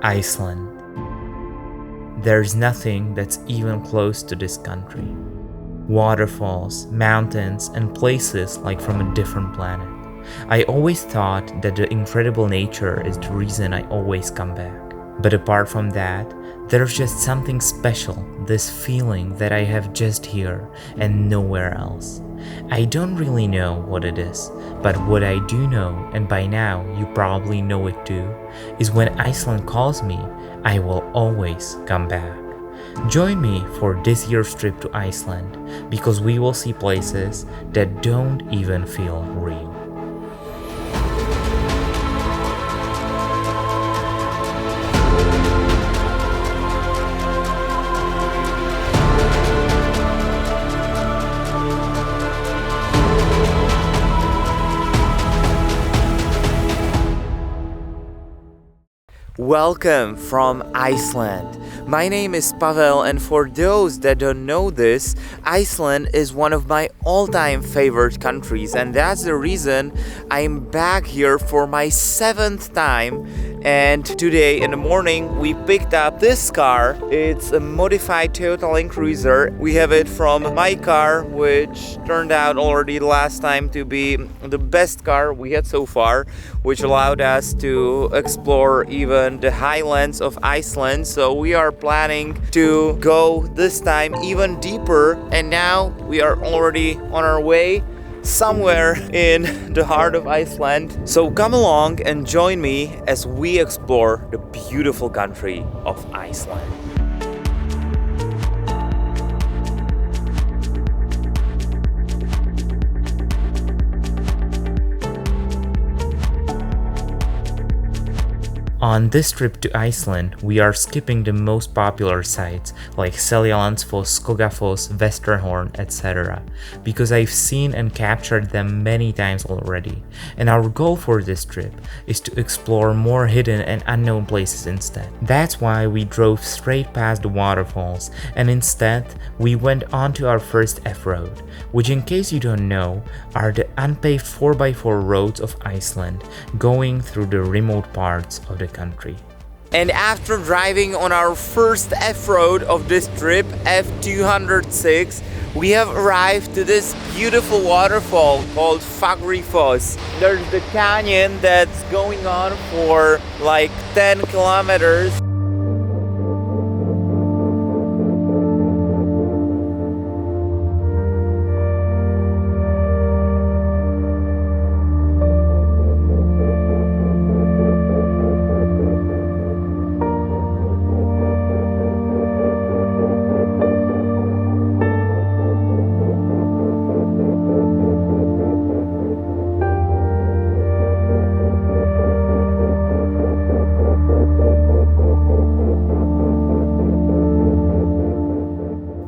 Iceland. There's nothing that's even close to this country. Waterfalls, mountains, and places like from a different planet. I always thought that the incredible nature is the reason I always come back. But apart from that, there's just something special, this feeling that I have just here and nowhere else. I don't really know what it is, but what I do know, and by now you probably know it too, is when Iceland calls me, I will always come back. Join me for this year's trip to Iceland, because we will see places that don't even feel real. Welcome from Iceland. My name is Pavel, and for those that don't know this, Iceland is one of my all-time favorite countries, and that's the reason I'm back here for my 7th time. And today in the morning we picked up this car. It's a modified Toyota Land Cruiser. We have it from my car, which turned out already last time to be the best car we had so far, which allowed us to explore even the Highlands of Iceland. So we are planning to go this time even deeper, and now we are already on our way somewhere in the heart of Iceland. So come along and join me as we explore the beautiful country of Iceland. On this trip to Iceland, we are skipping the most popular sites like Seljalandsfoss, Skogafoss, Vesterhorn, etc. because I've seen and captured them many times already, and our goal for this trip is to explore more hidden and unknown places instead. That's why we drove straight past the waterfalls, and instead we went on to our first Froad, which, in case you don't know, are the unpaved 4x4 roads of Iceland going through the remote parts of the country. And after driving on our first F-road of this trip, F206, we have arrived to this beautiful waterfall called Fagrifoss. There's the canyon that's going on for like 10 kilometers.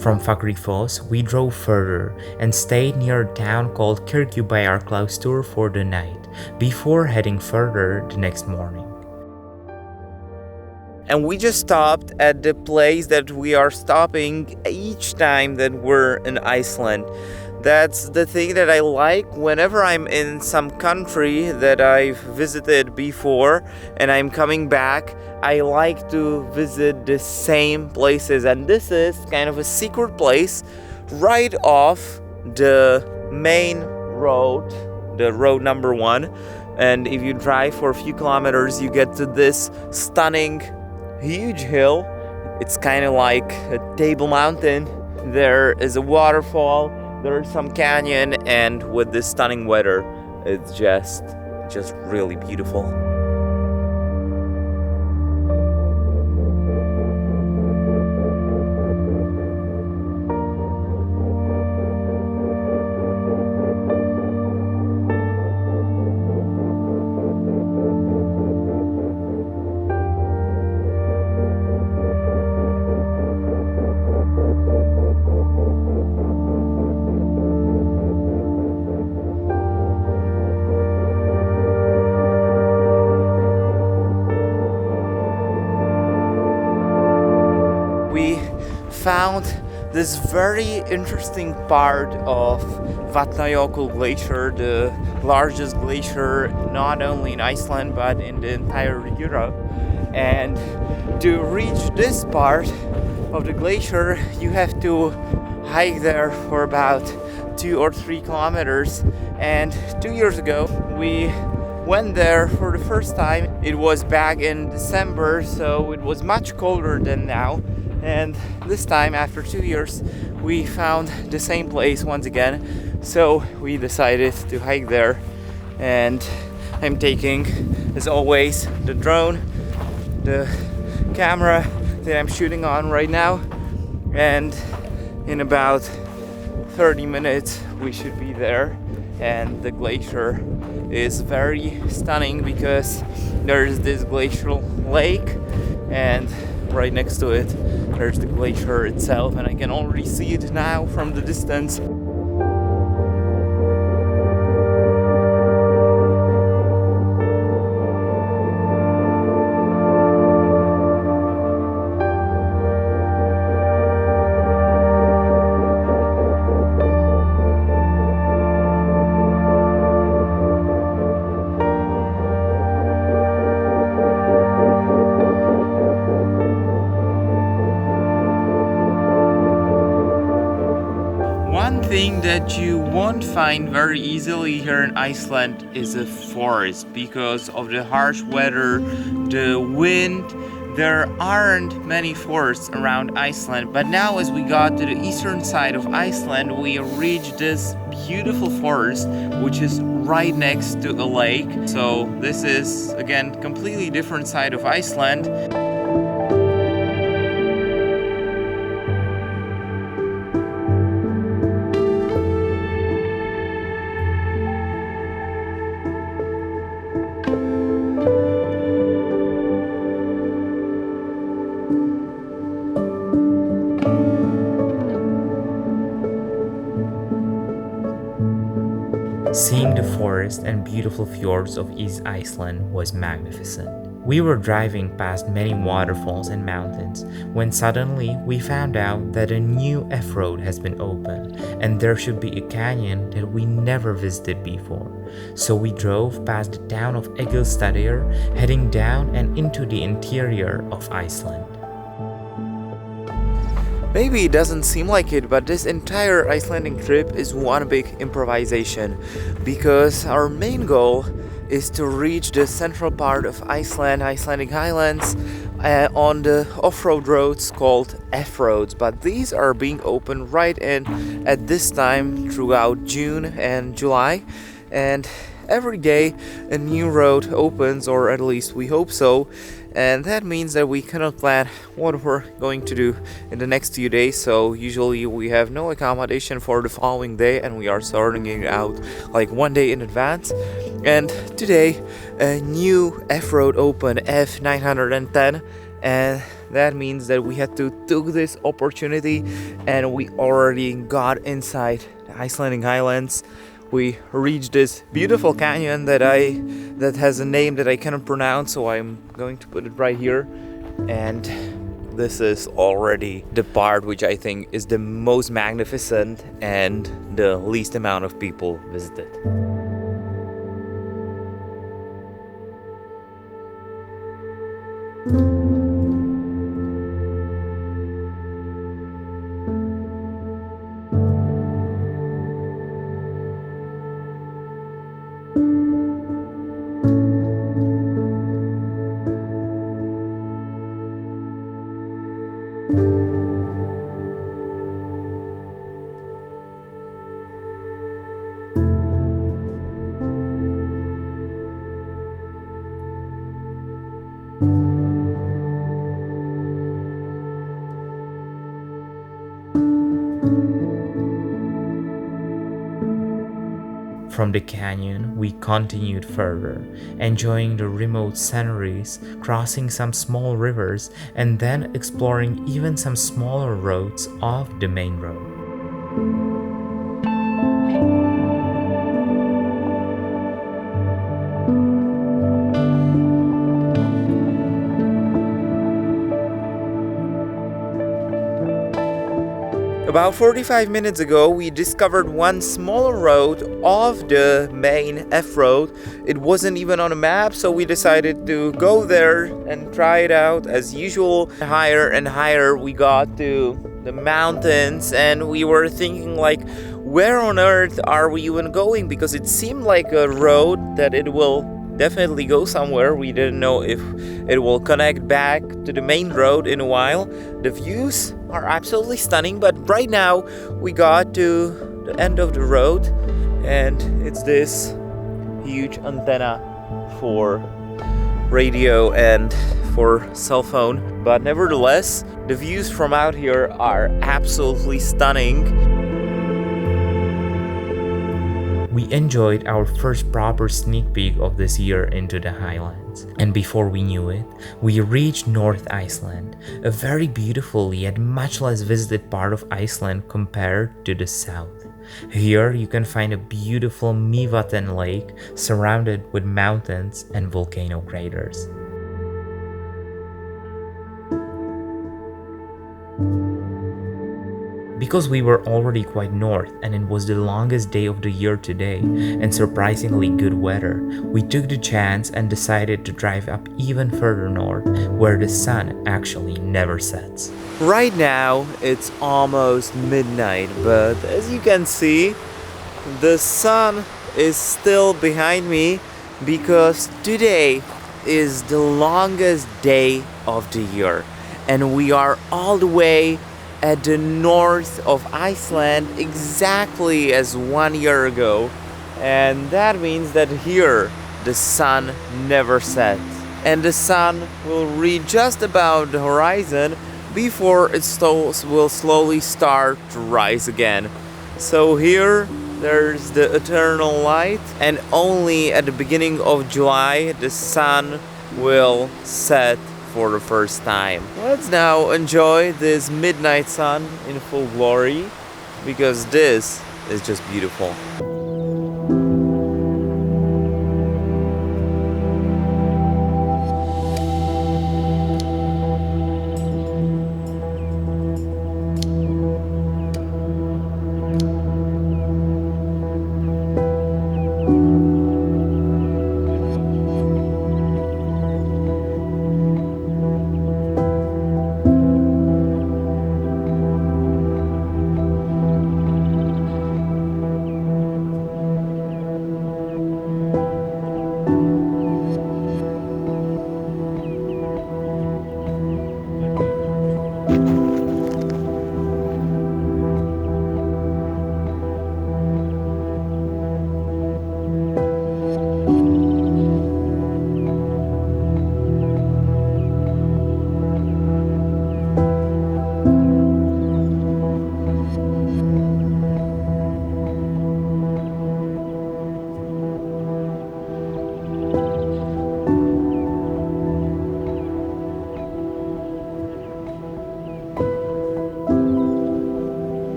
From Fagrifoss, we drove further and stayed near a town called Kirkjubayarklaustur for the night, before heading further the next morning. And we just stopped at the place that we are stopping each time that we're in Iceland. That's the thing that I like whenever I'm in some country that I've visited before and I'm coming back. I like to visit the same places, and this is kind of a secret place right off the main road, the road number 1. And if you drive for a few kilometers, you get to this stunning, huge hill. It's kind of like a Table Mountain. There is a waterfall. There's some canyon, and with this stunning weather, it's just really beautiful. found this very interesting part of Vatnajökull Glacier, the largest glacier not only in Iceland but in the entire Europe. And to reach this part of the glacier, you have to hike there for about 2 or 3 kilometers. And 2 years ago, we went there for the first time. It was back in December, so it was much colder than now. And this time, after 2 years, we found the same place once again. So we decided to hike there. And I'm taking, as always, the drone, the camera that I'm shooting on right now. And in about 30 minutes, we should be there. And the glacier is very stunning because there's this glacial lake, and right next to it there's the glacier itself, and I can already see it now from the distance. One thing that you won't find very easily here in Iceland is a forest because of the harsh weather, the wind. There aren't many forests around Iceland, but now as we got to the eastern side of Iceland, we reached this beautiful forest which is right next to a lake. So this is again completely different side of Iceland. Seeing the forest and beautiful fjords of East Iceland was magnificent. We were driving past many waterfalls and mountains when suddenly we found out that a new Froad has been opened and there should be a canyon that we never visited before. So we drove past the town of Egilstaðir, heading down and into the interior of Iceland. Maybe it doesn't seem like it, but this entire Icelandic trip is one big improvisation because our main goal is to reach the central part of Iceland, Icelandic Highlands, on the off-road roads called F-roads. But these are being opened right in at this time throughout June and July, and every day a new road opens, or at least we hope so. And that means that we cannot plan what we're going to do in the next few days. So usually we have no accommodation for the following day, and we are sorting it out like one day in advance. And today a new F-road opened, F910, and that means that we had to take this opportunity, and we already got inside the Icelandic Highlands. We reached this beautiful canyon that has a name that I cannot pronounce, so I'm going to put it right here. And this is already the part which I think is the most magnificent and the least amount of people visited. From the canyon, we continued further, enjoying the remote sceneries, crossing some small rivers, and then exploring even some smaller roads off the main road. About 45 minutes ago, we discovered one smaller road off the main F-road. It wasn't even on a map, so we decided to go there and try it out. As usual, higher and higher we got to the mountains, and we were thinking like, where on earth are we even going? Because it seemed like a road that it will definitely go somewhere. We didn't know if it will connect back to the main road in a while. The views are absolutely stunning, but right now we got to the end of the road, and it's this huge antenna for radio and for cell phone. But nevertheless, the views from out here are absolutely stunning. We enjoyed our first proper sneak peek of this year into the Highlands. And before we knew it, we reached North Iceland, a very beautiful yet much less visited part of Iceland compared to the south. Here you can find a beautiful Mývatn lake surrounded with mountains and volcano craters. Because we were already quite north and it was the longest day of the year today and surprisingly good weather, we took the chance and decided to drive up even further north where the sun actually never sets. Right now it's almost midnight, but as you can see, the sun is still behind me because today is the longest day of the year and we are all the way at the north of Iceland exactly as 1 year ago, and that means that here the sun never sets and the sun will reach just about the horizon before it will slowly start to rise again. So here there's the eternal light, and only at the beginning of July the sun will set for the first time. Let's now enjoy this midnight sun in full glory, because this is just beautiful.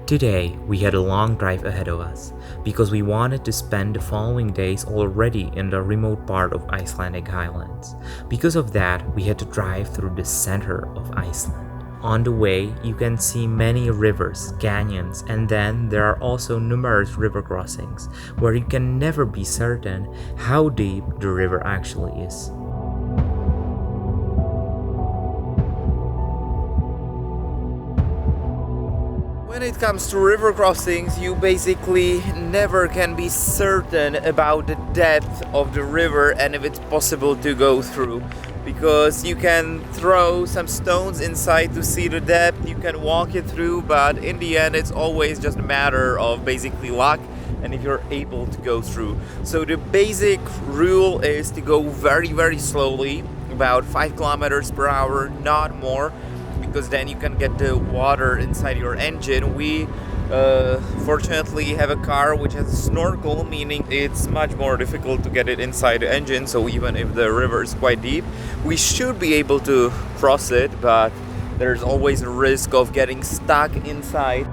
Today, we had a long drive ahead of us, because we wanted to spend the following days already in the remote part of Icelandic Highlands. Because of that, we had to drive through the center of Iceland. On the way, you can see many rivers, canyons, and then there are also numerous river crossings, where you can never be certain how deep the river actually is. When it comes to river crossings, you basically never can be certain about the depth of the river and if it's possible to go through. Because you can throw some stones inside to see the depth, you can walk it through, but in the end it's always just a matter of basically luck and if you're able to go through. So the basic rule is to go very slowly, about 5 kilometers per hour, not more, because then you can get the water inside your engine. We fortunately have a car which has a snorkel, meaning it's much more difficult to get it inside the engine, so even if the river is quite deep, we should be able to cross it, but there's always a risk of getting stuck inside.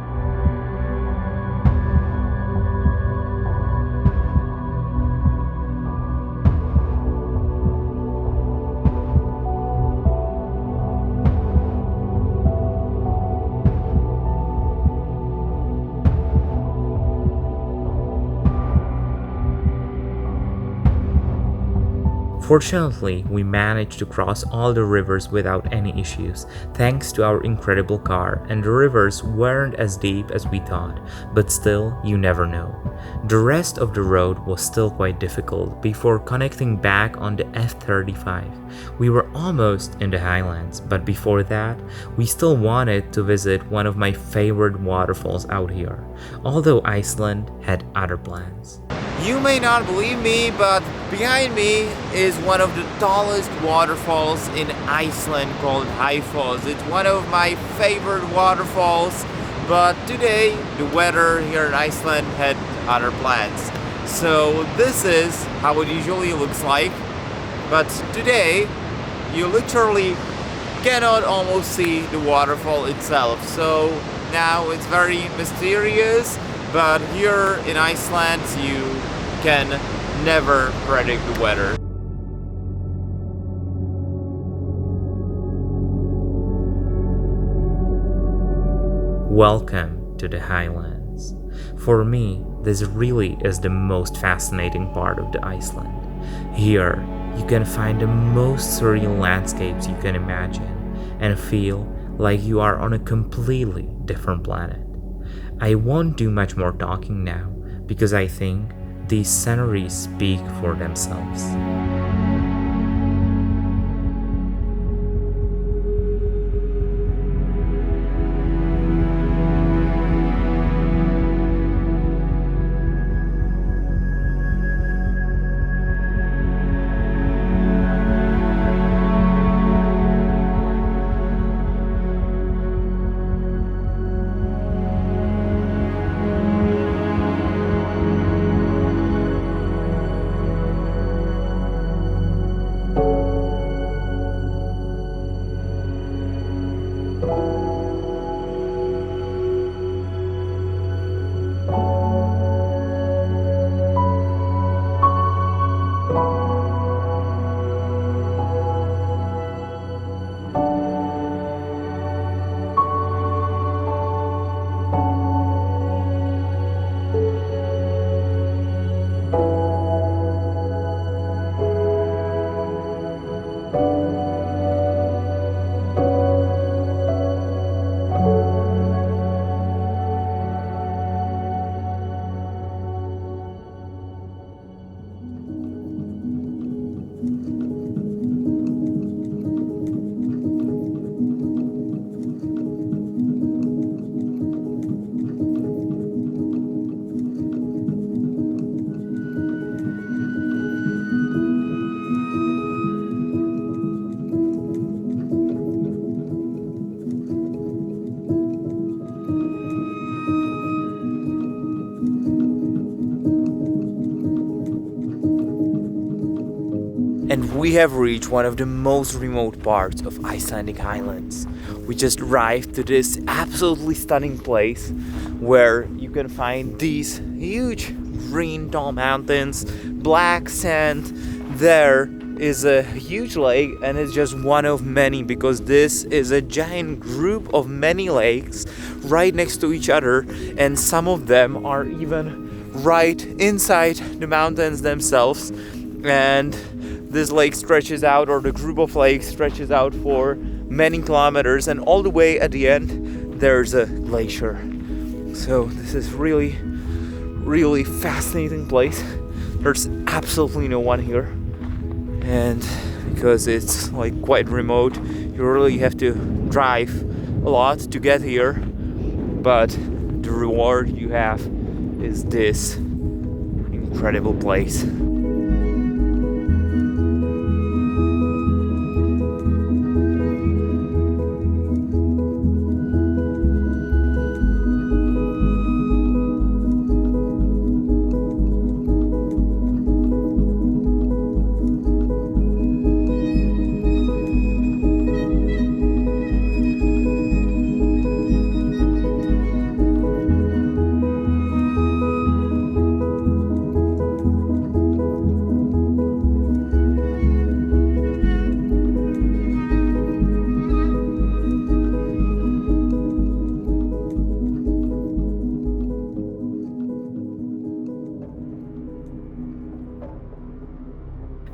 Fortunately, we managed to cross all the rivers without any issues, thanks to our incredible car, and the rivers weren't as deep as we thought, but still, you never know. The rest of the road was still quite difficult before connecting back on the F35. We were almost in the Highlands, but before that, we still wanted to visit one of my favorite waterfalls out here, although Iceland had other plans. You may not believe me, but behind me is one of the tallest waterfalls in Iceland called Highlands. It's one of my favorite waterfalls, but today the weather here in Iceland had other plans. So this is how it usually looks like, but today you literally cannot almost see the waterfall itself. So now it's very mysterious, but here in Iceland you can never predict the weather. Welcome to the Highlands. For me, this really is the most fascinating part of the Iceland. Here, you can find the most surreal landscapes you can imagine and feel like you are on a completely different planet. I won't do much more talking now because I think these sceneries speak for themselves. And we have reached one of the most remote parts of Icelandic Highlands. We just arrived to this absolutely stunning place where you can find these huge green tall mountains, black sand. There is a huge lake, and it's just one of many because this is a giant group of many lakes right next to each other, and some of them are even right inside the mountains themselves. And this lake stretches out, or the group of lakes stretches out for many kilometers, and all the way at the end there's a glacier. So this is really fascinating place. There's absolutely no one here, and because it's like quite remote, you really have to drive a lot to get here, but the reward you have is this incredible place.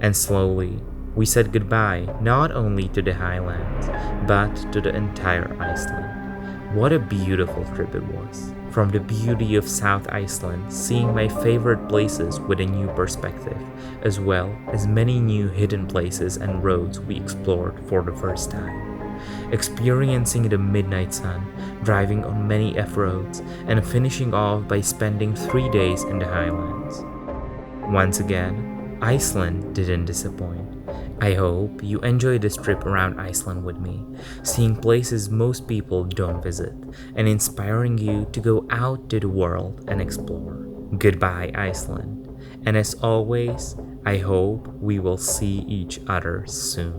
And slowly, we said goodbye not only to the Highlands, but to the entire Iceland. What a beautiful trip it was. From the beauty of South Iceland, seeing my favorite places with a new perspective, as well as many new hidden places and roads we explored for the first time. Experiencing the midnight sun, driving on many F-roads, and finishing off by spending 3 days in the Highlands. Once again, Iceland didn't disappoint. I hope you enjoy this trip around Iceland with me, seeing places most people don't visit, and inspiring you to go out to the world and explore. Goodbye, Iceland. And as always, I hope we will see each other soon.